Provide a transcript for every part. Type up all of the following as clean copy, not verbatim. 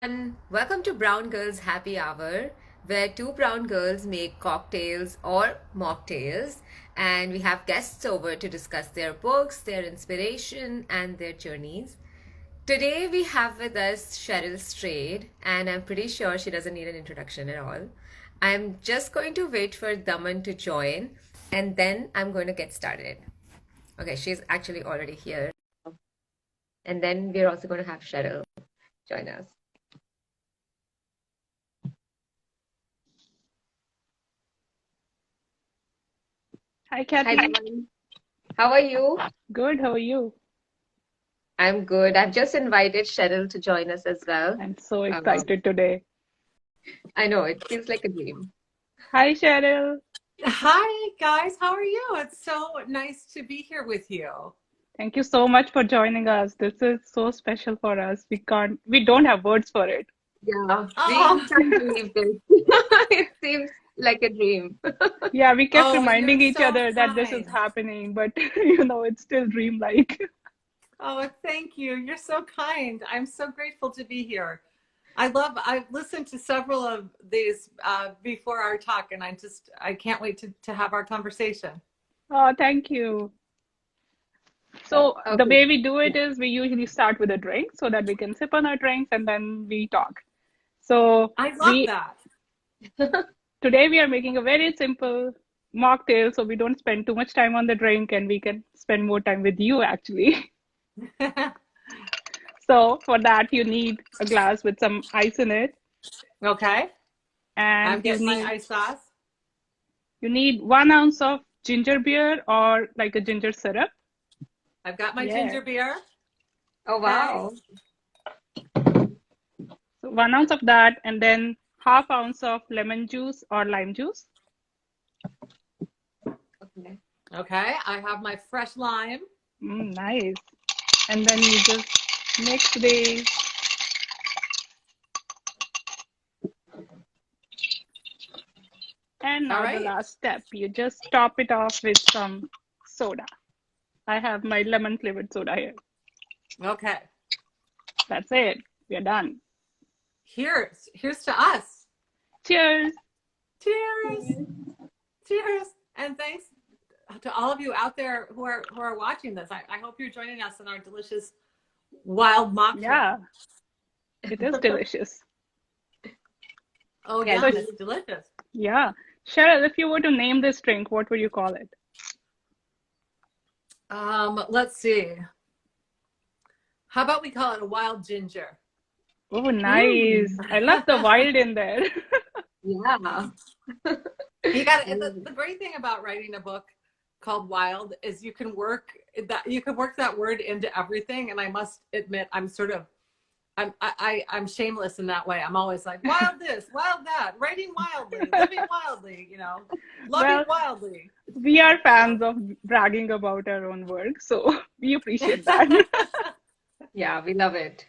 And welcome to Brown Girls Happy Hour, where two brown girls make cocktails or mocktails, and we have guests over to discuss their books, their inspiration, and their journeys. Today we have with us Cheryl Strayed, and I'm pretty sure she doesn't need an introduction at all. I'm just going to wait for Daman to join, and then I'm going to get started. Okay, she's actually already here, and then we're also going to have Cheryl join us. Hi, Hi, Kathy. Daman. How are you? Good. How are you? I'm good. I've just invited Cheryl to join us as well. I'm so Um, excited today. I know it feels like a dream. Hi, Cheryl. Hi, guys. How are you? It's so nice to be here with you. Thank you so much for joining us. This is so special for us. We don't have words for it. Yeah, we Oh, can't believe this. It seems like a dream. Yeah, we kept oh, you're reminding each so other that this is kind. happening, but it's still dreamlike. Oh, thank you. You're so kind. I'm so grateful to be here. I've listened to several of these before our talk, and I can't wait to have our conversation. Oh, thank you. So the Okay. way we do it is we usually start with a drink so that we can sip on our drinks and then we talk. So I love we that. today we are making a very simple mocktail, so we don't spend too much time on the drink and we can spend more time with you actually. So for that you need a glass with some ice in it, Okay, I'm and getting my ice sauce. you need 1 ounce of ginger beer or like a ginger syrup. I've got my Yeah. ginger beer. Oh, Okay, wow. So 1 ounce of that, and then half ounce of lemon juice or lime juice. Okay. okay. I have my fresh lime. Nice. And then you just mix these. And All now the right. last step, you just top it off with some soda. I have my lemon flavored soda here. Okay. That's it. We're done. Here's to us. Cheers. Cheers. Cheers. And thanks to all of you out there who are watching this. I hope you're joining us in our delicious wild Yeah, mocktail. it is delicious. Oh Yeah, So, yum, this it's delicious. yeah. Cheryl, if you were to name this drink, what would you call it? Let's see. How about we call it a wild ginger? Oh, mm, nice. I love the wild in there. yeah. You got it. The, Mm. the great thing about writing a book called Wild is you can work that word into everything. And I must admit, I'm shameless in that way. I'm always like wild this, wild that, writing wildly, living wildly, loving Well, wildly. we are So fans of bragging about our own work, so we appreciate that. Yeah, we love it.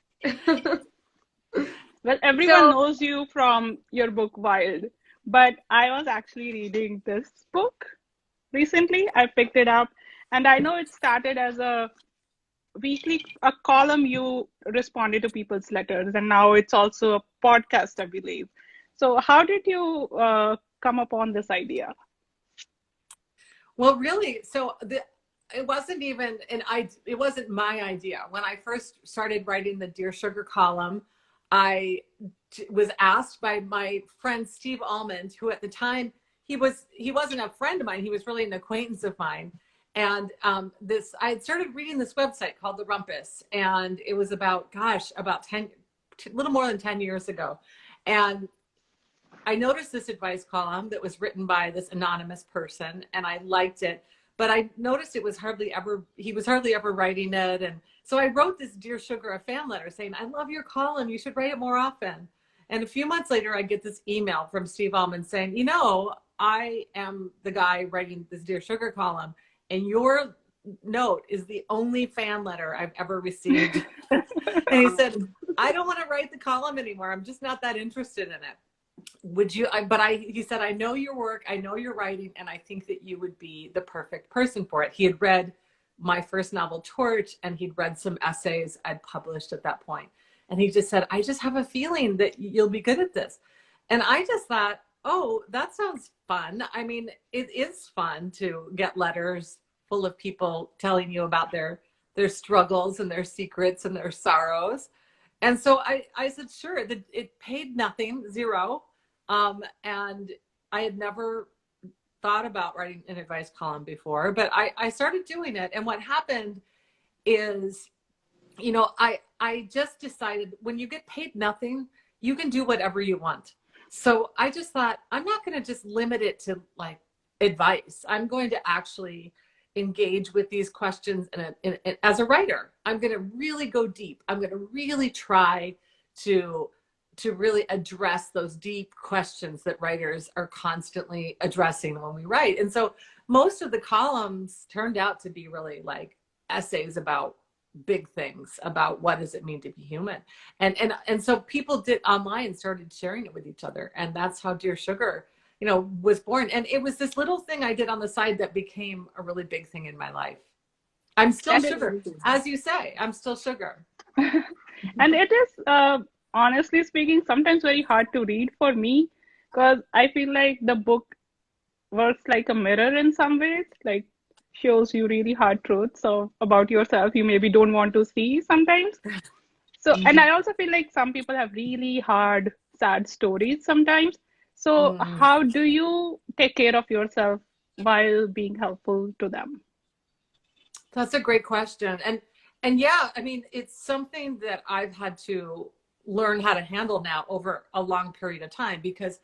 Well, everyone So, knows you from your book Wild, but I was actually reading this book recently. I picked it up, and I know it started as a column you responded to people's letters, and now it's also a podcast, I believe. So, how did you come upon this idea? well, really, it wasn't even it wasn't my idea. When I first started writing the Dear Sugar column, I was asked by my friend Steve Almond, who at the time he wasn't a friend of mine, he was really an acquaintance of mine. And this I had started reading this website called The Rumpus, and it was about 10, a little more than 10 years ago. And I noticed this advice column that was written by this anonymous person, and I liked it. But I noticed he was hardly ever writing it. And so I wrote this Dear Sugar, a fan letter saying, I love your column. You should write it more often. And a few months later, I get this email from Steve Almond saying, I am the guy writing this Dear Sugar column, and your note is the only fan letter I've ever received. And he said, I don't want to write the column anymore. I'm just not that interested in it. Would you he said, I know your work, I know your writing, and I think that you would be the perfect person for it. He had read my first novel Torch, and he'd read some essays I'd published at that point. And he just said, I just have a feeling that you'll be good at this. And I just thought, oh, that sounds fun. I mean, it is fun to get letters full of people telling you about their struggles and their secrets and their sorrows. And so I said, sure. It paid nothing, zero. And I had never thought about writing an advice column before, but I started doing it. And what happened is, you know, I just decided when you get paid nothing, you can do whatever you want. So I just thought, I'm not going to just limit it to like advice. I'm going to actually engage with these questions as a writer. I'm going to really go deep. I'm going to really try to really address those deep questions that writers are constantly addressing when we write. And so most of the columns turned out to be really like essays about big things, about what does it mean to be human. And so people did online started sharing it with each other. And that's how Dear Sugar, you know, was born. And it was this little thing I did on the side that became a really big thing in my life. I'm still sugar. As you say, I'm still sugar. And it is, honestly speaking, sometimes very hard to read for me, because I feel like the book works like a mirror in some ways, like shows you really hard truths about yourself you maybe don't want to see sometimes. So, and I also feel like some people have really hard, sad stories sometimes. So, how do you take care of yourself while being helpful to them? That's a great question. And yeah, I mean, it's something that I've had to learn how to handle now over a long period of time, because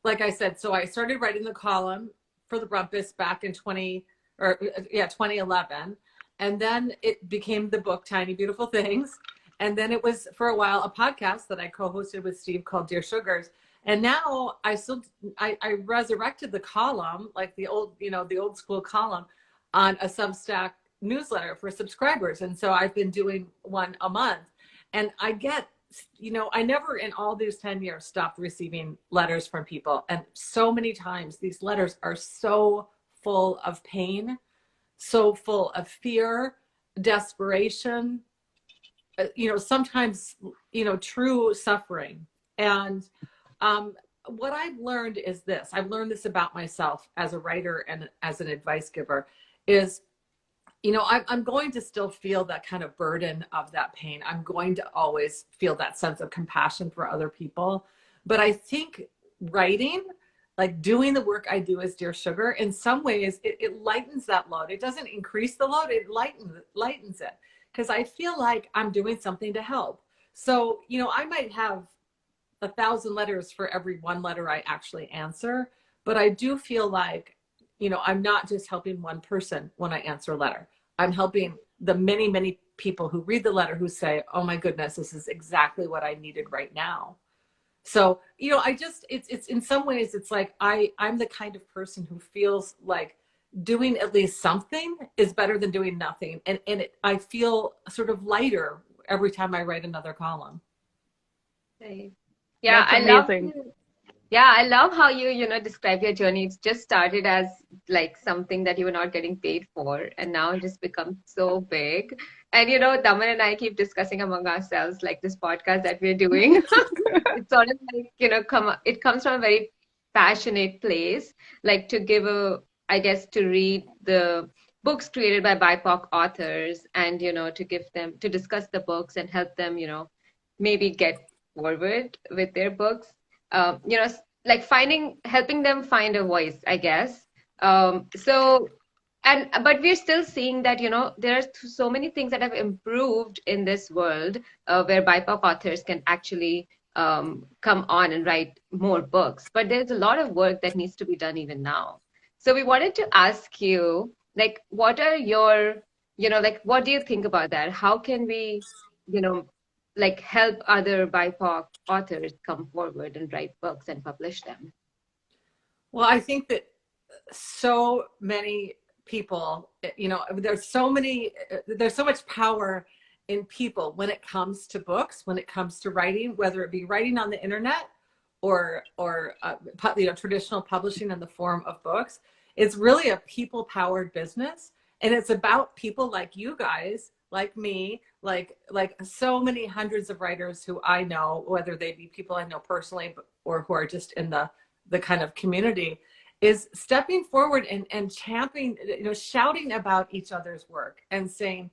like I said, so I started writing the column for the Rumpus back in 2011. And then it became the book, Tiny Beautiful Things. And then it was for a while a podcast that I co-hosted with Steve called Dear Sugars. And now I resurrected the column, like the old school column, on a Substack newsletter for subscribers. And so I've been doing one a month. And I get, you know, I never in all these 10 years stopped receiving letters from people. And so many times these letters are so full of pain, so full of fear, desperation, you know, sometimes, you know, true suffering. And what I've learned is this. I've learned this about myself as a writer and as an advice giver is, you know, I'm going to still feel that kind of burden of that pain. I'm going to always feel that sense of compassion for other people. But I think writing, like doing the work I do as Dear Sugar, in some ways, it lightens that load. It doesn't increase the load, it lightens it. Because I feel like I'm doing something to help. So, you know, I might have 1,000 letters for every one letter I actually answer, but I do feel like, you know, I'm not just helping one person when I answer a letter. I'm helping the many, many people who read the letter who say, oh my goodness, this is exactly what I needed right now. So, you know, it's in some ways, it's like I'm the kind of person who feels like doing at least something is better than doing nothing. And I feel sort of lighter every time I write another column. Right. Yeah, That's amazing. I love how you describe your journey. It's just started as like something that you were not getting paid for, and now it just becomes so big. And you know, Daman and I keep discussing among ourselves, like this podcast that we're doing. It's sort of like, you know, it comes from a very passionate place, like to give I guess, to read the books created by BIPOC authors, and you know, to discuss the books and help them, you know, maybe get forward with their books. You know, like helping them find a voice, I guess. But we're still seeing that, you know, there are so many things that have improved in this world where BIPOC authors can actually come on and write more books. But there's a lot of work that needs to be done even now. So we wanted to ask you, like, what are your, you know, like, what do you think about that? How can we, you know, like help other BIPOC authors come forward and write books and publish them? Well, I think that so many people, you know, there's so much power in people when it comes to books, when it comes to writing, whether it be writing on the internet or you know, traditional publishing in the form of books. It's really a people-powered business, and it's about people like you guys like me, like so many hundreds of writers who I know, whether they be people I know personally or who are just in the kind of community, is stepping forward and championing, shouting about each other's work and saying,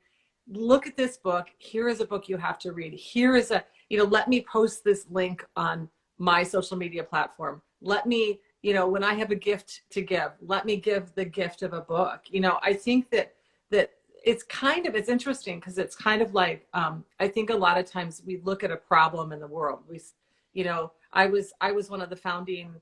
look at this book. Here is a book you have to read. Here is let me post this link on my social media platform. Let me, when I have a gift to give, let me give the gift of a book. I think that it's interesting because it's kind of like, I think a lot of times we look at a problem in the world. I was one of the founding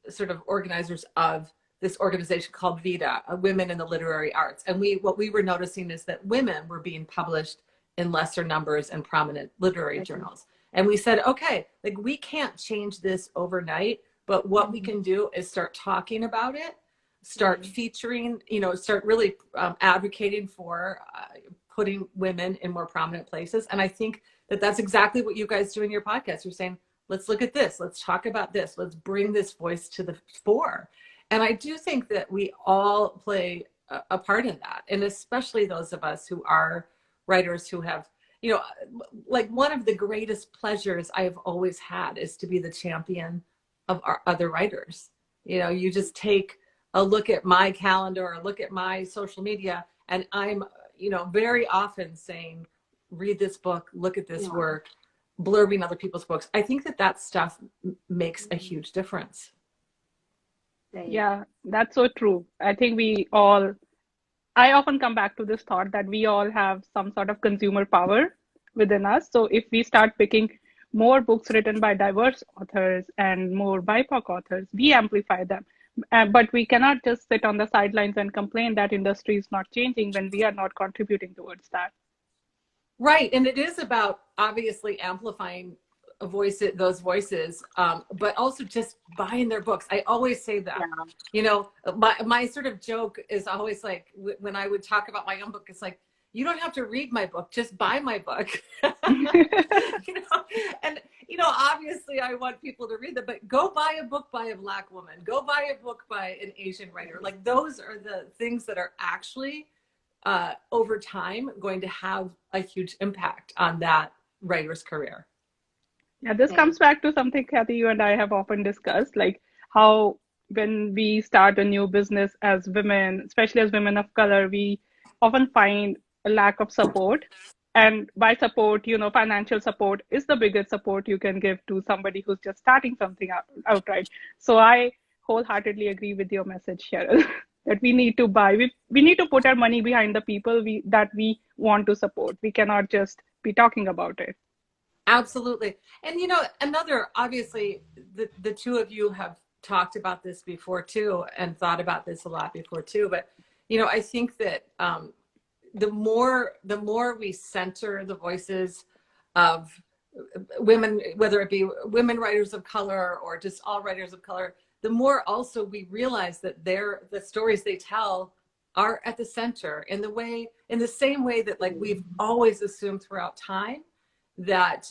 sort of organizers of this organization called VITA, Women in the Literary Arts. And what we were noticing is that women were being published in lesser numbers in prominent literary journals. And we said, okay, like we can't change this overnight, but what we can do is start talking about it, start featuring, start really advocating for putting women in more prominent places. And I think that that's exactly what you guys do in your podcast. You're saying, let's look at this, let's talk about this, let's bring this voice to the fore. And I do think that we all play a part in that. And especially those of us who are writers who have, like one of the greatest pleasures I have always had is to be the champion of our other writers. You just take a look at my calendar or look at my social media, and I'm, very often saying, read this book, look at this work, blurbing other people's books. I think that stuff makes a huge difference. Yeah, that's so true. I think I often come back to this thought that we all have some sort of consumer power within us. So if we start picking more books written by diverse authors and more BIPOC authors, we amplify them. But we cannot just sit on the sidelines and complain that industry is not changing when we are not contributing towards that. Right. And it is about obviously amplifying those voices, but also just buying their books. I always say that, my sort of joke is always like, when I would talk about my own book, it's like, you don't have to read my book, just buy my book. And obviously I want people to read them, but go buy a book by a Black woman, go buy a book by an Asian writer. Like those are the things that are actually over time going to have a huge impact on that writer's career. Yeah, this comes back to something, Kathy, you and I have often discussed, like how when we start a new business as women, especially as women of color, we often find a lack of support. And by support, financial support is the biggest support you can give to somebody who's just starting something outright. So I wholeheartedly agree with your message, Cheryl, that we need to we need to put our money behind the people that we want to support. We cannot just be talking about it. Absolutely. And, another, obviously, the two of you have talked about this before too, and thought about this a lot before too. But, I think that the more we center the voices of women, whether it be women writers of color or just all writers of color, the more also we realize that the stories they tell are at the center in the same way that like we've always assumed throughout time that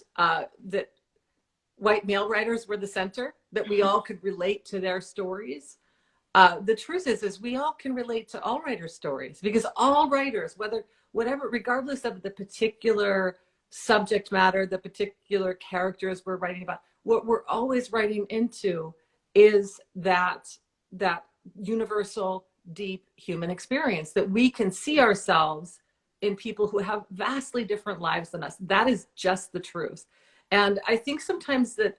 white male writers were the center, that we all could relate to their stories. The truth is we all can relate to all writers' stories, because all writers, regardless of the particular subject matter, the particular characters we're writing about, what we're always writing into is that universal, deep human experience, that we can see ourselves in people who have vastly different lives than us. That is just the truth. And I think sometimes that,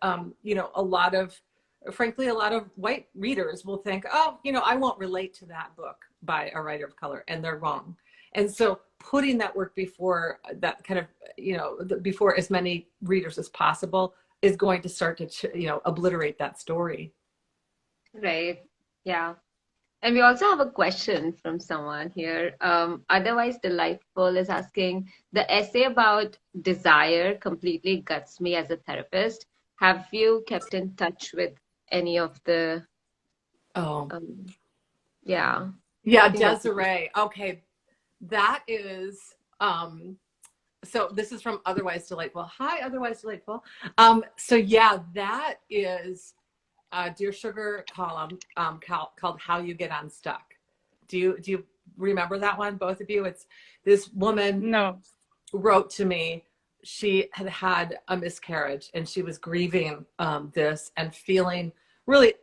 frankly, a lot of white readers will think, oh, I won't relate to that book by a writer of color, and they're wrong. And so putting that work before that kind of, before as many readers as possible is going to start to, obliterate that story. Right. Yeah. And we also have a question from someone here. Otherwise Delightful is asking, the essay about desire completely guts me as a therapist. Have you kept in touch with any of the... Yeah. Yeah, Desiree. Okay. That is, so this is from Otherwise Delightful. Hi, Otherwise Delightful. So yeah, that is a Dear Sugar column called How You Get Unstuck. Do you remember that one, both of you? It's this woman No. wrote to me. She had had a miscarriage and she was grieving this and feeling really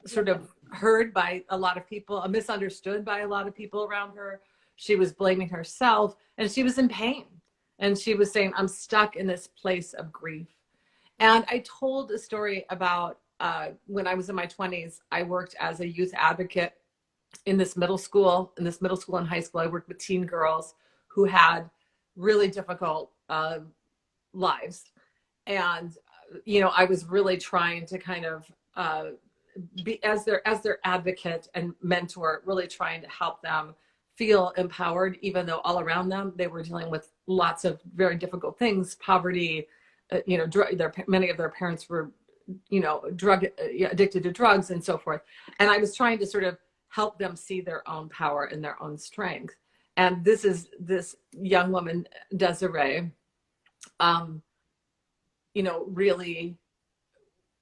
sort of heard by a lot of people, misunderstood by a lot of people around her. She was blaming herself and she was in pain. And she was saying, I'm stuck in this place of grief. And I told a story about when I was in my 20s, I worked as a youth advocate in this middle school and high school. I worked with teen girls who had really difficult lives. And, you know, I was really trying to kind of be as their advocate and mentor, really trying to help them feel empowered, even though all around them they were dealing with lots of very difficult things, poverty, you know, many of their parents were, you know, addicted to drugs and so forth. And I was trying to sort of help them see their own power and their own strength. And this young woman, Desiree, you know, really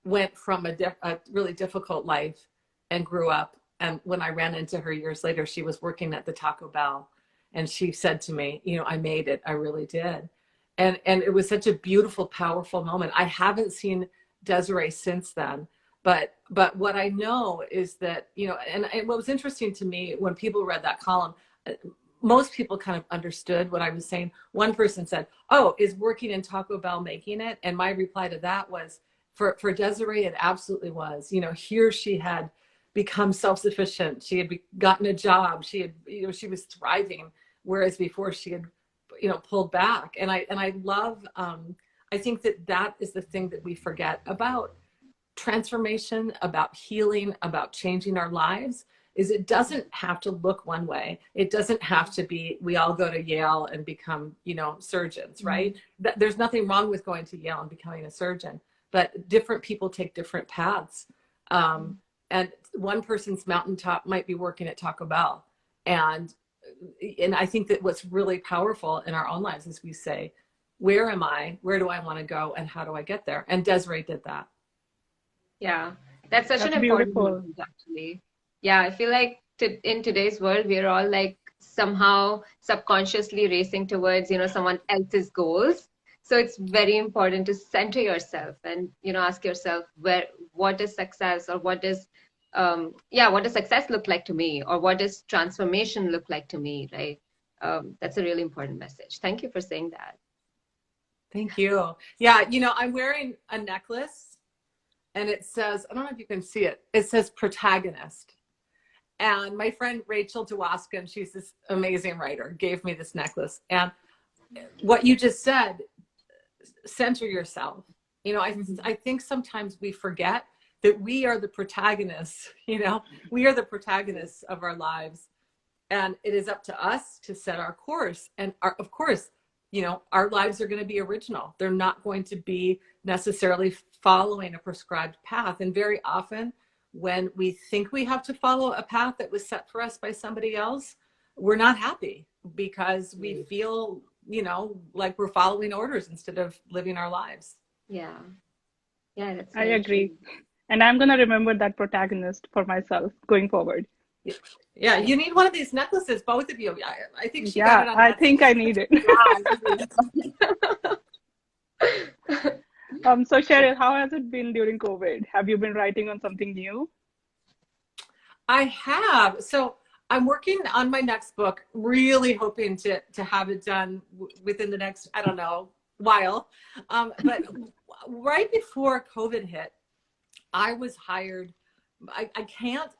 went from a really difficult life and grew up. And when I ran into her years later, she was working at the Taco Bell. And she said to me, you know, I made it. I really did. And it was such a beautiful, powerful moment. I haven't seen Desiree since then. But what I know is that, you know, and what was interesting to me when people read that column, most people kind of understood what I was saying. One person said, oh, is working in Taco Bell making it? And my reply to that was, for Desiree, it absolutely was. You know, here she had become self-sufficient. She had gotten a job. She had, you know, she was thriving, whereas before she had, you know, pulled back. And I love, I think that is the thing that we forget about transformation, about healing, about changing our lives, is it doesn't have to look one way. It doesn't have to be, we all go to Yale and become, you know, surgeons, right? Mm-hmm. There's nothing wrong with going to Yale and becoming a surgeon, but different people take different paths. And one person's mountaintop might be working at Taco Bell. And I think that what's really powerful in our own lives is we say, where am I? Where do I want to go? And how do I get there? And Desiree did that. Yeah, that's such an important moment, actually. Yeah, I feel like in today's world, we're all like somehow subconsciously racing towards, you know, someone else's goals. So it's very important to center yourself and, you know, ask yourself what is success, or what does success look like to me, or what does transformation look like to me, right? That's a really important message. Thank you for saying that. Thank you. Yeah, you know, I'm wearing a necklace and it says, I don't know if you can see it, it says protagonist. And my friend Rachel Dewaskin, she's this amazing writer, gave me this necklace. And what you just said, center yourself. You know, I think sometimes we forget that we are the protagonists, you know, we are the protagonists of our lives. And it is up to us to set our course. And of course, you know, our lives are going to be original. They're not going to be necessarily following a prescribed path. And very often when we think we have to follow a path that was set for us by somebody else, we're not happy because we feel, you know, like we're following orders instead of living our lives. Yeah. Yeah, that's I agree. True. And I'm going to remember that protagonist for myself going forward. Yeah, you need one of these necklaces, both of you. I think she got it on I think I need it. So Cheryl, how has it been during COVID? Have you been writing on something new? I have. So I'm working on my next book, really hoping to have it done within the next, I don't know, while. But right before COVID hit, I was hired. I can't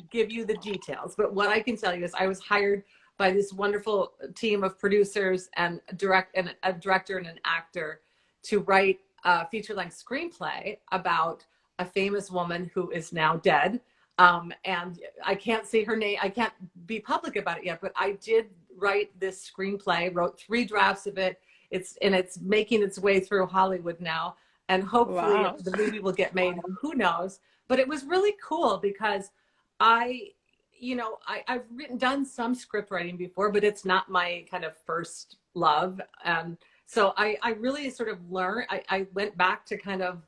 give you the details, but what I can tell you is I was hired by this wonderful team of producers and a director and an actor to write a feature-length screenplay about a famous woman who is now dead. And I can't say her name. I can't be public about it yet, but I did write this screenplay, wrote 3 drafts of it. It's making its way through Hollywood now. And hopefully the movie will get made. Who knows? But it was really cool because I've done some script writing before, but it's not my kind of first love. And so I really sort of learned, I went back to kind of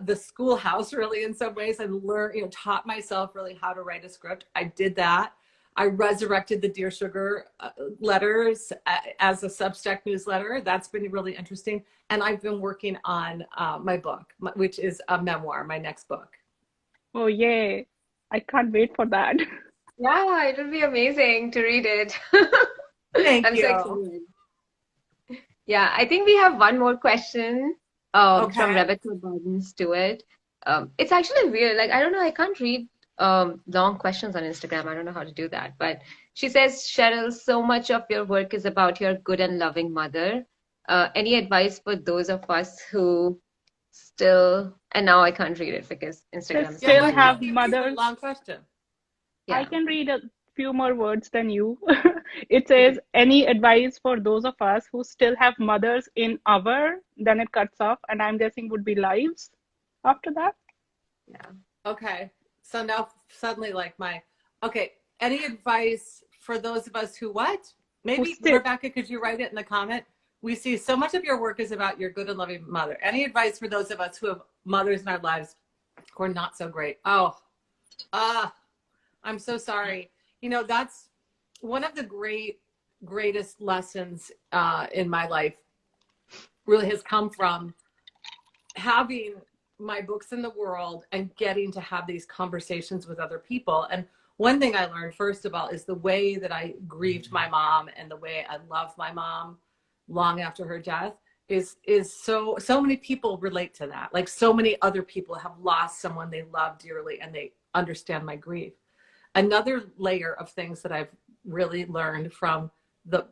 the schoolhouse really in some ways, and taught myself really how to write a script. I did that. I resurrected the Dear Sugar letters as a Substack newsletter. That's been really interesting. And I've been working on my book, which is a memoir, my next book. Oh, yay. I can't wait for that. Yeah, it will be amazing to read it. Thank I'm you. so excited. Yeah, I think we have one more question from Rebecca Buttons to it. It's actually weird. Like, I don't know, I can't read long questions on Instagram. I don't know how to do that. But she says, Cheryl, so much of your work is about your good and loving mother. Any advice for those of us who still, and now I can't read it because Instagram is Still Yeah, have you read the mothers. long question. I yeah. can read a few more words than you. It says, any advice for those of us who still have mothers in our, then it cuts off, and I'm guessing would be lives after that. Yeah. Okay. So now suddenly okay. Any advice for those of us who what? Maybe still, Rebecca, could you write it in the comment? We see so much of your work is about your good and loving mother. Any advice for those of us who have mothers in our lives who are not so great? Oh, I'm so sorry. That's one of the greatest lessons in my life really has come from having my books in the world and getting to have these conversations with other people. And one thing I learned, first of all, is the way that I grieved my mom and the way I love my mom long after her death is so many people relate to that. Like, so many other people have lost someone they love dearly and they understand my grief. Another layer of things that I've really learned from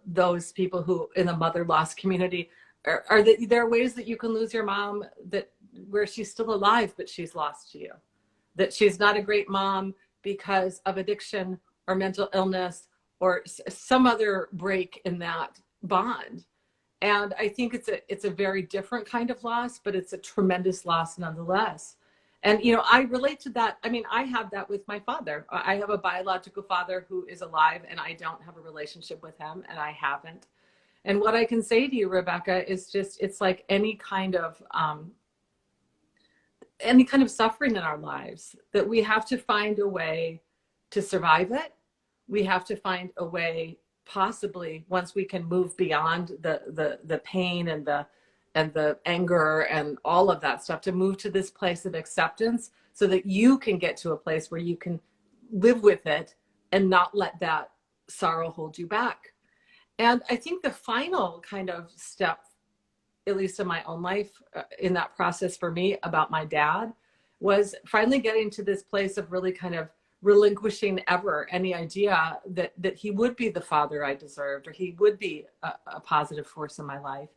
those people who in the mother loss community are that there are ways that you can lose your mom where she's still alive, but she's lost to you. That she's not a great mom because of addiction or mental illness or some other break in that bond. And I think it's a very different kind of loss, but it's a tremendous loss nonetheless. And, I relate to that. I mean, I have that with my father. I have a biological father who is alive, and I don't have a relationship with him, and I haven't. And what I can say to you, Rebecca, is just, it's like any kind of suffering in our lives, that we have to find a way to survive it. We have to find a way, possibly once we can move beyond the pain and the anger and all of that stuff, to move to this place of acceptance so that you can get to a place where you can live with it and not let that sorrow hold you back. And I think the final kind of step, at least in my own life, in that process for me about my dad, was finally getting to this place of really kind of relinquishing ever any idea that he would be the father I deserved, or he would be a positive force in my life.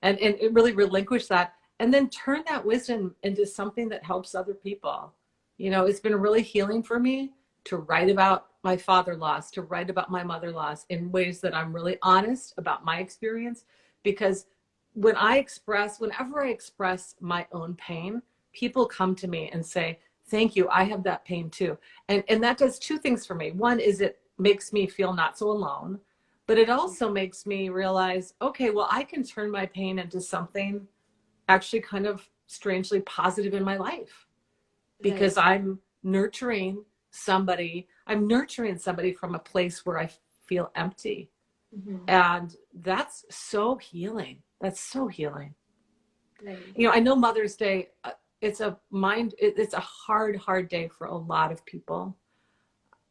And it really relinquish that, and then turn that wisdom into something that helps other people. It's been really healing for me to write about my father loss, to write about my mother loss in ways that I'm really honest about my experience, because whenever I express my own pain, people come to me and say, thank you, I have that pain too. And that does two things for me. One is it makes me feel not so alone, but it also makes me realize, okay, well, I can turn my pain into something actually kind of strangely positive in my life, because I'm nurturing somebody from a place where I feel empty. Mm-hmm. And that's so healing. That's so healing. Right. I know Mother's Day, it's a hard day for a lot of people.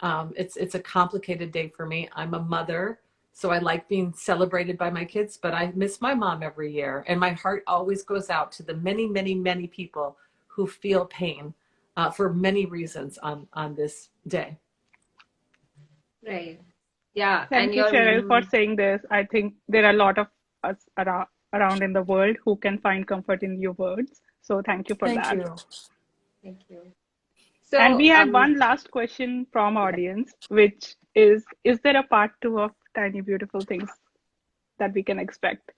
It's a complicated day for me. I'm a mother, so I like being celebrated by my kids, but I miss my mom every year. And my heart always goes out to the many, many, many people who feel pain for many reasons on this day. Right. Yeah. Thank you, Cheryl, for saying this. I think there are a lot of us around in the world who can find comfort in your words. So thank you for that. Thank you. So, and we had one last question from audience, which is there a part 2 of Tiny Beautiful Things that we can expect?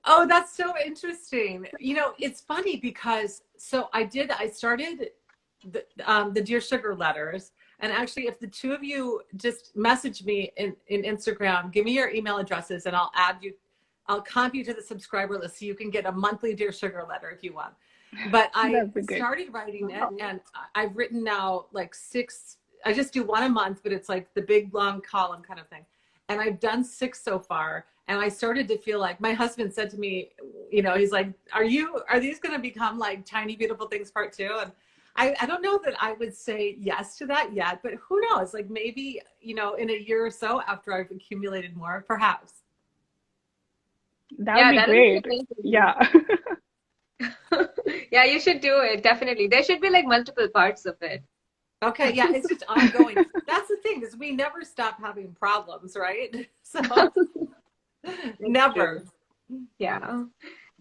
Oh, that's so interesting. It's funny because I started the Dear Sugar letters. And actually, if the two of you just message me in Instagram, give me your email addresses and I'll comp you to the subscriber list so you can get a monthly Dear Sugar letter if you want. But I That'd be great. started writing it, and I've written now like 6. I just do one a month, but it's like the big long column kind of thing. And I've done 6 so far. And I started to feel like, my husband said to me, he's like, are these going to become like Tiny Beautiful Things Part 2? And I don't know that I would say yes to that yet, but who knows? Like maybe, in a year or so after I've accumulated more, perhaps. That Yeah, would be that would be great. amazing. Yeah. Yeah, you should do it, definitely. There should be like multiple parts of it. Okay, yeah, it's just ongoing. That's the thing, is we never stop having problems, right? So never. Yeah.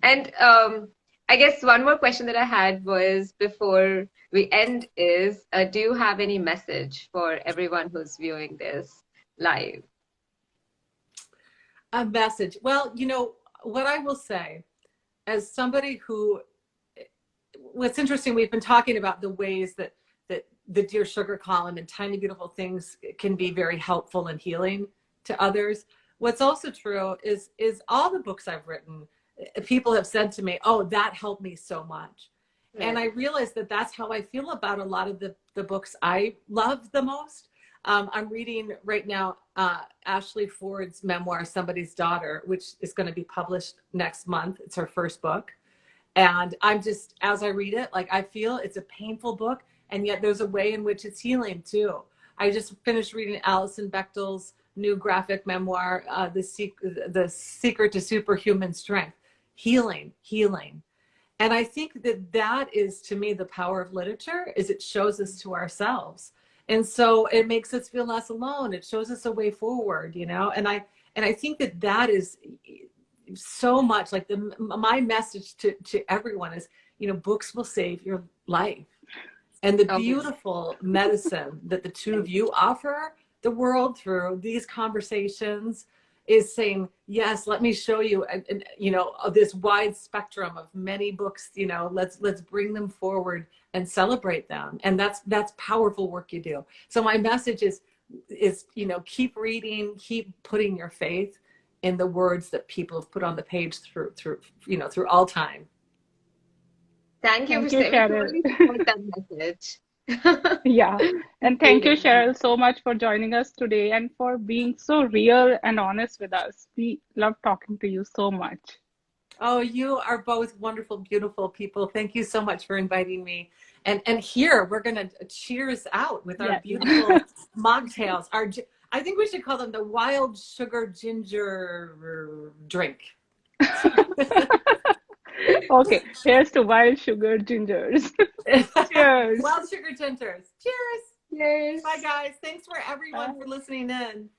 And I guess one more question that I had was before we end is, do you have any message for everyone who's viewing this live? A message. Well, what I will say, as somebody who, what's interesting, we've been talking about the ways that the Dear Sugar column and Tiny Beautiful Things can be very helpful and healing to others. What's also true is all the books I've written, people have said to me, oh, that helped me so much. Right. And I realized that that's how I feel about a lot of the books I love the most. I'm reading right now Ashley Ford's memoir, Somebody's Daughter, which is going to be published next month. It's her first book. And I'm just, as I read it, like I feel it's a painful book, and yet there's a way in which it's healing too. I just finished reading Alison Bechdel's new graphic memoir, The Secret to Superhuman Strength. Healing. And I think that is, to me, the power of literature, is it shows us to ourselves. And so it makes us feel less alone. It shows us a way forward, and I think that is so much like my message to everyone is, books will save your life. And the beautiful medicine that the two of you offer the world through these conversations is saying, yes, let me show you, this wide spectrum of many books, let's bring them forward and celebrate them. And that's powerful work you do. So my message is, keep reading, keep putting your faith in the words that people have put on the page through all time. Thank you, Cheryl. for that message. Yeah. And thank you, Cheryl, so much for joining us today and for being so real and honest with us. We love talking to you so much. Oh, you are both wonderful, beautiful people. Thank you so much for inviting me. And here we're going to cheers out with our beautiful mocktails. I think we should call them the wild sugar ginger drink. Okay, here's to wild sugar gingers. Cheers. Wild sugar gingers. Cheers. Cheers. Bye, guys. Thanks for everyone for listening in.